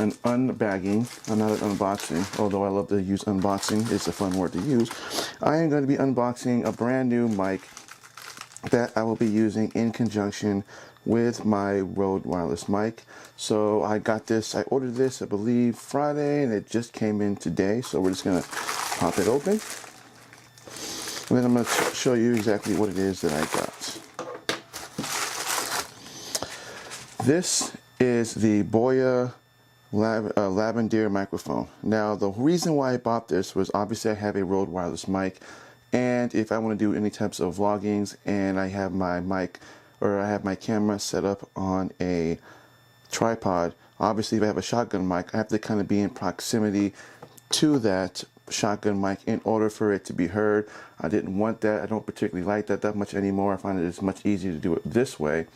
an unbagging. I'm not an unboxing, although I love to use unboxing. It's a fun word to use. I am going to be unboxing a brand new mic that I will be using in conjunction with my Rode wireless mic. So I got this, I ordered this, I believe Friday, and it just came in today. So we're just going to pop it open. And then I'm going to show you exactly what it is that I got. This is the Boya lavender microphone. Now, the reason why I bought this was obviously I have a Rode wireless mic, and if I want to do any types of vloggings and I have my mic or I have my camera set up on a tripod, obviously if I have a shotgun mic, I have to kind of be in proximity to that shotgun mic in order for it to be heard. I didn't want that. I don't particularly like that much anymore. I find it's much easier to do it this way.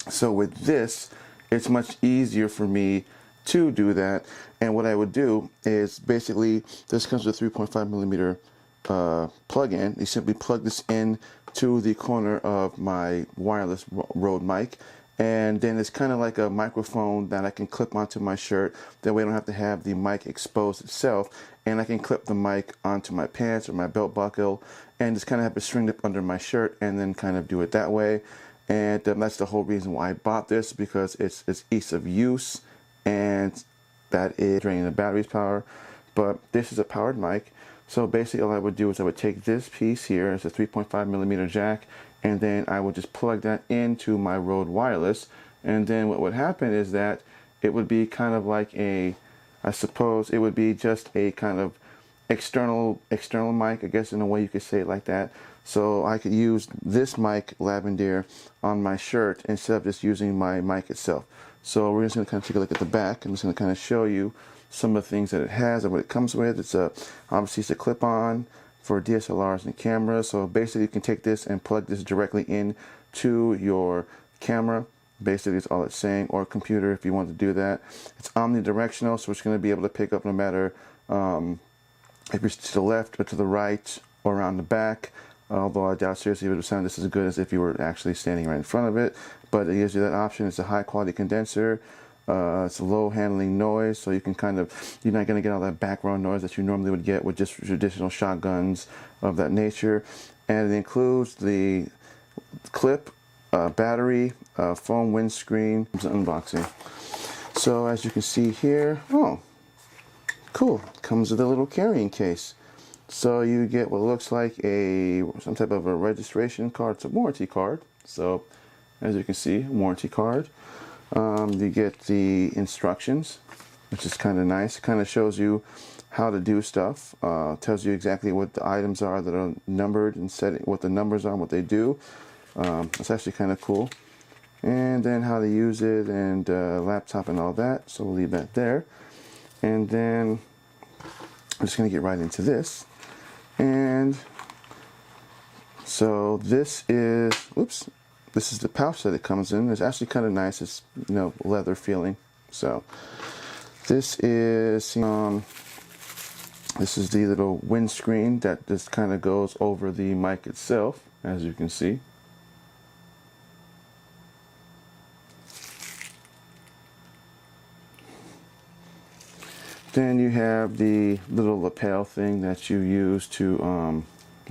So with this, it's much easier for me to do that. And what I would do is basically, this comes with a 3.5 millimeter plug-in. You simply plug this in to the corner of my wireless Rode mic, and then it's kind of like a microphone that I can clip onto my shirt. That way I don't have to have the mic exposed itself, and I can clip the mic onto my pants or my belt buckle and just kind of have it stringed up under my shirt and then kind of do it that way. And that's the whole reason why I bought this, because it's ease of use, and that is draining the battery's power. But this is a powered mic, so basically all I would do is I would take this piece here, it's a 3.5 millimeter jack, and then I would just plug that into my Rode wireless. And then what would happen is that it would be kind of like a, I suppose it would be just a kind of external mic, I guess, in a way you could say it like that. So I could use this mic lavender on my shirt instead of just using my mic itself. So we're just going to kind of take a look at the back. I'm just going to kind of show you some of the things that it has and what it comes with. It's obviously it's a clip-on for DSLRs and cameras. So basically you can take this and plug this directly in to your camera. Basically it's all it's saying, or computer if you want to do that. It's omnidirectional, so it's going to be able to pick up no matter if you're to the left or to the right or around the back. Although I doubt seriously if it would sound just as good as if you were actually standing right in front of it. But it gives you that option. It's a high quality condenser. It's a low handling noise, so you can kind of, you're not going to get all that background noise that you normally would get with just traditional shotguns of that nature. And it includes the clip, battery, foam windscreen. It's an unboxing. So as you can see here, oh, cool. Comes with a little carrying case. So you get what looks like some type of a registration card. It's a warranty card. So as you can see, warranty card. You get the instructions, which is kind of nice. It kind of shows you how to do stuff. Tells you exactly what the items are that are numbered and what the numbers are and what they do. It's actually kind of cool. And then how to use it, and laptop and all that. So we'll leave that there. And then I'm just going to get right into this. And so this is, oops, this is the pouch that it comes in. It's actually kind of nice. It's, you know, leather feeling. So this is the little windscreen that just kind of goes over the mic itself, as you can see. Then you have the little lapel thing that you use to,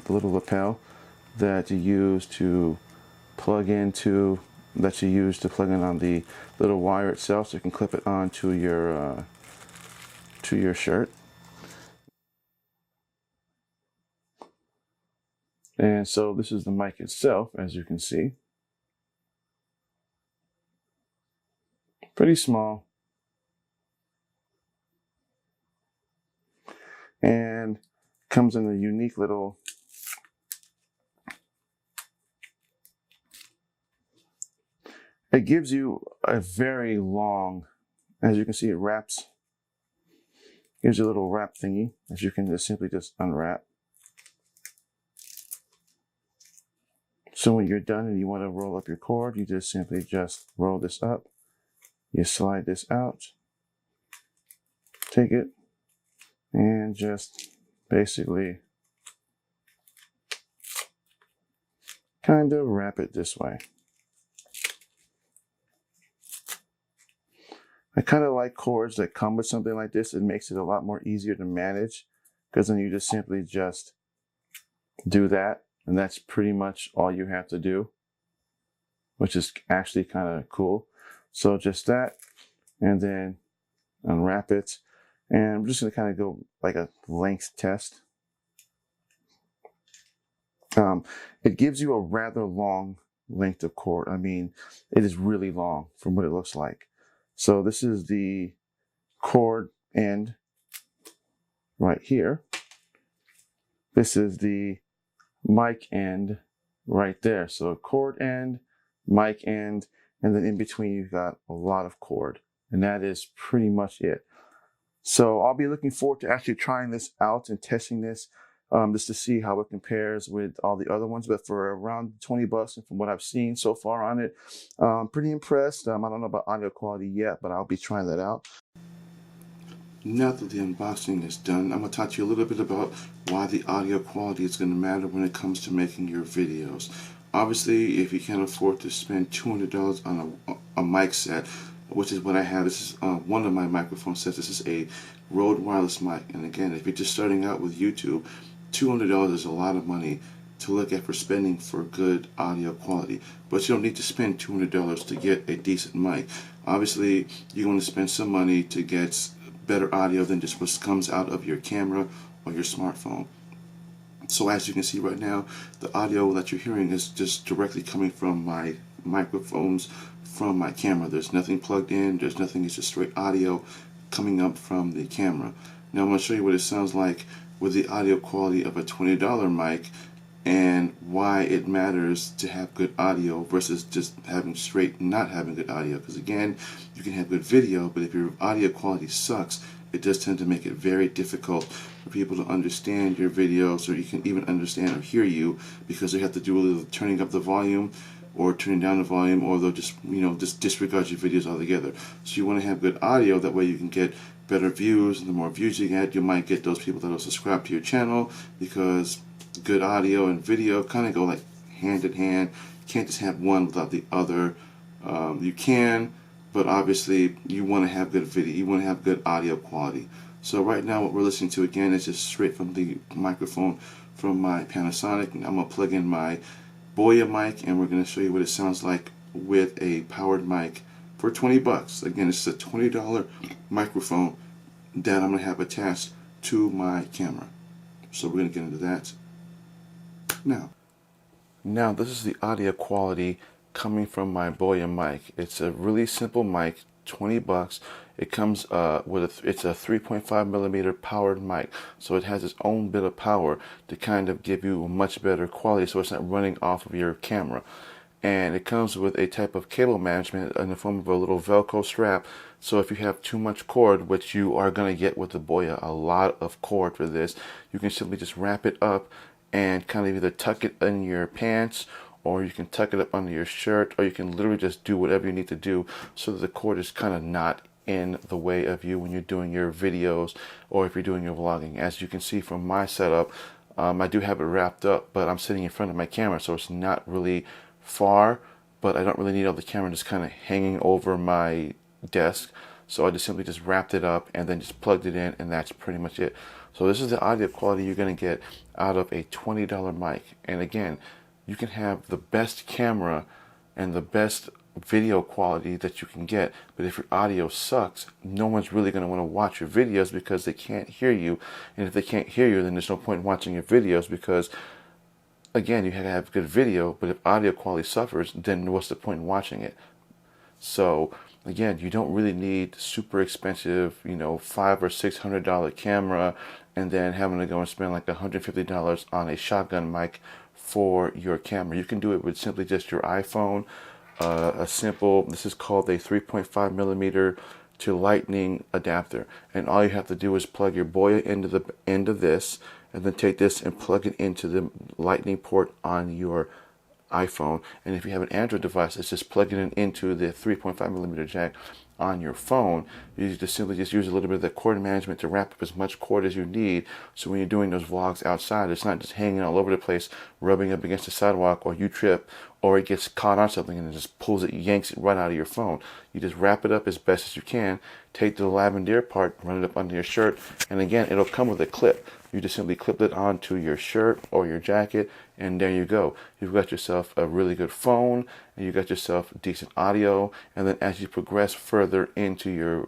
the little lapel that you use to plug into, that you use to plug in on the little wire itself, so you can clip it onto your shirt. And so this is the mic itself, as you can see. Pretty small. And comes in a unique little it gives you a very long, as you can see, it wraps. Gives you a little wrap thingy that you can just simply unwrap. So when you're done and you want to roll up your cord, you just simply roll this up. You slide this out, take it, and just basically kind of wrap it this way. I kind of like cords that come with something like this. It makes it a lot more easier to manage because then you just simply just do that, and that's pretty much all you have to do, which is actually kind of cool. So just that, and then unwrap it, and I'm just going to kind of go like a length test. It gives you a rather long length of cord. I mean, it is really long from what it looks like. So this is the cord end right here. This is the mic end right there. So cord end, mic end, and then in between you've got a lot of cord. And that is pretty much it. So I'll be looking forward to actually trying this out and testing this just to see how it compares with all the other ones. But for around 20 bucks, and from what I've seen so far on it, pretty impressed. I don't know about audio quality yet, but I'll be trying that out. Now that the unboxing is done, I'm going to talk to you a little bit about why the audio quality is going to matter when it comes to making your videos. Obviously, if you can't afford to spend $200 on a mic set, which is what I have, this is one of my microphone sets. This is a Rode wireless mic. And again, if you're just starting out with YouTube, $200 is a lot of money to look at for spending for good audio quality. But you don't need to spend $200 to get a decent mic. Obviously, you're going to spend some money to get better audio than just what comes out of your camera or your smartphone. So as you can see right now, the audio that you're hearing is just directly coming from my microphones from my camera. There's nothing plugged in, there's nothing, it's just straight audio coming up from the camera. Now I'm going to show you what it sounds like with the audio quality of a $20 mic and why it matters to have good audio versus just having straight not having good audio. Because again, you can have good video, but if your audio quality sucks, it does tend to make it very difficult for people to understand your videos, or you can even understand or hear you, because they have to do a little turning up the volume or turning down the volume, or they'll just just disregard your videos altogether. So you want to have good audio, that way you can get better views, and the more views you get, you might get those people that will subscribe to your channel, because good audio and video kind of go like hand in hand. You can't just have one without the other. You can, but obviously you want to have good video, you want to have good audio quality. So right now what we're listening to again is just straight from the microphone from my Panasonic. And I'm going to plug in my Boya mic, and we're going to show you what it sounds like with a powered mic for 20 bucks. Again, this is a $20 microphone that I'm going to have attached to my camera. So we're going to get into that now. This is the audio quality coming from my Boya mic. It's a really simple mic, 20 bucks. It comes with it's a 3.5 millimeter powered mic, so it has its own bit of power to kind of give you a much better quality, so it's not running off of your camera. And it comes with a type of cable management in the form of a little Velcro strap. So if you have too much cord, which you are going to get with the Boya, a lot of cord for this, you can simply just wrap it up and kind of either tuck it in your pants, or you can tuck it up under your shirt, or you can literally just do whatever you need to do so that the cord is kind of not in the way of you when you're doing your videos or if you're doing your vlogging. As you can see from my setup, I do have it wrapped up, but I'm sitting in front of my camera, so it's not really far, but I don't really need all the camera just kind of hanging over my desk. So I just simply just wrapped it up and then just plugged it in, and that's pretty much it. So this is the audio quality you're going to get out of a $20 mic. And again, you can have the best camera and the best video quality that you can get, but if your audio sucks, no one's really going to want to watch your videos because they can't hear you. And if they can't hear you, then there's no point in watching your videos, because again, you have to have good video, but if audio quality suffers, then what's the point in watching it? So again, you don't really need super expensive, $500 or $600 camera, and then having to go and spend like $150 on a shotgun mic for your camera. You can do it with simply just your iPhone. This is called a 3.5 millimeter to lightning adapter, and all you have to do is plug your Boya into the end of this, and then take this and plug it into the lightning port on your iPhone. And if you have an Android device, it's just plugging it into the 3.5 millimeter jack on your phone. You just simply just use a little bit of the cord management to wrap up as much cord as you need, so when you're doing those vlogs outside, it's not just hanging all over the place, rubbing up against the sidewalk, or you trip, or it gets caught on something and it just pulls it, yanks it right out of your phone. You just wrap it up as best as you can, take the lavender part, run it up under your shirt, and again, it'll come with a clip. You just simply clip it onto your shirt or your jacket, and there you go. You've got yourself a really good phone, and you've got yourself decent audio, and then as you progress further into your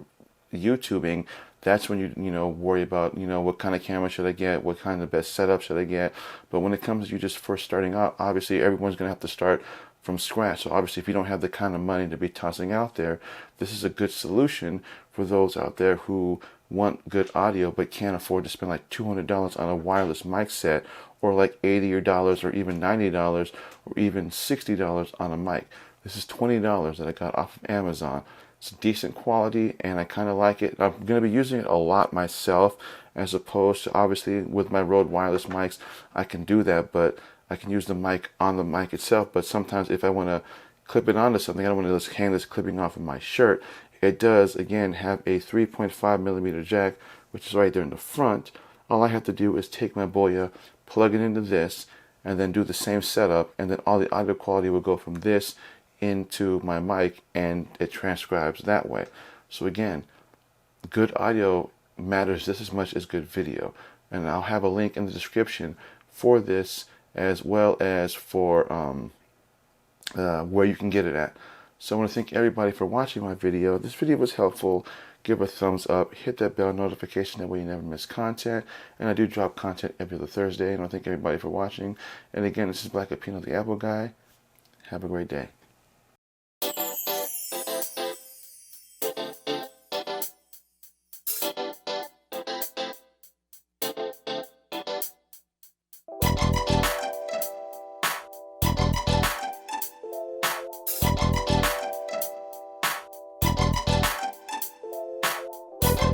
YouTubing, that's when you worry about what kind of camera should I get, what kind of best setup should I get. But when it comes to you just first starting out, obviously everyone's going to have to start from scratch. So obviously if you don't have the kind of money to be tossing out there, this is a good solution for those out there who want good audio but can't afford to spend like $200 on a wireless mic set, or like $80 or even $90 or even $60 on a mic. This is $20 that I got off of Amazon. It's decent quality and I kind of like it. I'm going to be using it a lot myself, as opposed to obviously with my Rode wireless mics, I can do that, but I can use the mic on the mic itself. But sometimes if I want to clip it onto something, I don't want to just hang this clipping off of my shirt. It does, again, have a 3.5 millimeter jack, which is right there in the front. All I have to do is take my Boya, plug it into this, and then do the same setup, and then all the audio quality will go from this into my mic, and it transcribes that way. So again, good audio matters just as much as good video, and I'll have a link in the description for this, as well as for where you can get it at. So I want to thank everybody for watching my video. If this video was helpful, give a thumbs up, hit that bell notification, that way you never miss content. And I do drop content every other Thursday. And I want to thank everybody for watching. And again, this is Black Apino, the Apple Guy. Have a great day.